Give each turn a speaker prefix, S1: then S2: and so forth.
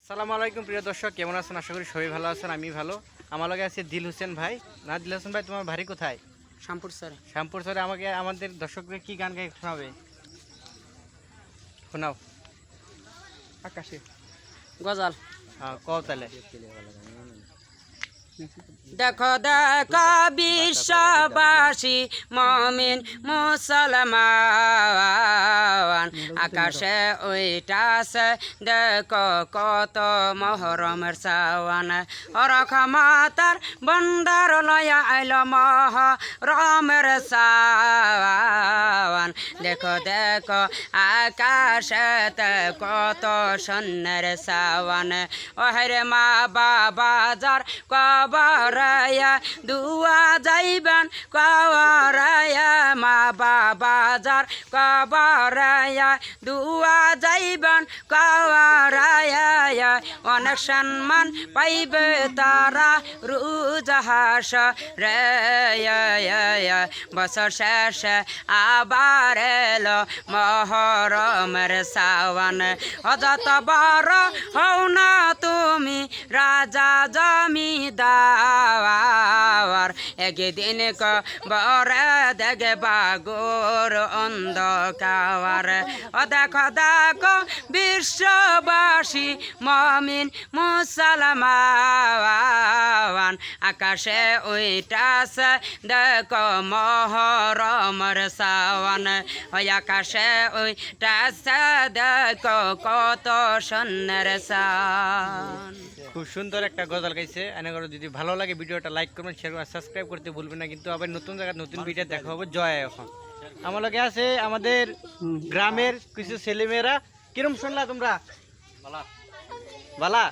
S1: সালামু আলাইকুম প্রিয় দর্শক, কেমন আছেন? আশা করি সবাই ভালো আছেন। আমি ভালো। আমার লগে আছে দিল হোসেন ভাই। না, দিল হোসেন ভাই, তোমার বাড়ি কোথায়?
S2: শ্যামপুর স্যার।
S1: শ্যামপুর স্যারে আমাকে আমাদের দর্শকদের কি গান গাই শোনাবে? শোনাও।
S2: আকাশে গজাল।
S1: হ্যাঁ, কও তাহলে।
S2: দেখো দেখো বিশ্ববাসী মমিন মুসলমান, আকাশে ওইটাছে দেখো কত মহরমের সাওয়ান। রহমতের বন্দার লয়া আইল মহরমের সাওয়ান। দেখো দেখো আকাশেতে কত সন্ন্যের সাওয়ান। ওহরে মা বাবা যার কবরায়া দুয়া যাইবেন কবরায়া, মা বাবা যার কবরায়া দুয়া যাইবেন কবরায়া। অনেক সম্মান পাইবে তারা রুজাহাস রে। বছর শেষে আবার এলো মহরমের সাওয়ান। অযত বড় হও না তুমি রাজা জমিদার, একদিন কবরে দেখবা গোর অন্ধকার। ও দেখো দেখো বিশ্ববাসী মমিন মুসলমান, আকাশে ওইটাছে দেখো মহরমের সাওয়ান। ওই আকাশে ওইটাছে দেখো কত সন্ন্যের সাওয়ান।
S1: খুব সুন্দর একটা গজল গাইছে। এনে করে যদি ভালো লাগে ভিডিওটা লাইক করবেন, শেয়ার করবেন, সাবস্ক্রাইব করতে ভুলবেন না। কিন্তু আবার নতুন জায়গায় নতুন ভিডিও দেখা হবে। জয়। এখন আমার লগে আছে আমাদের গ্রামের কিছু ছেলেমেয়েরা। কিরম শুনলা তোমরা? বালা।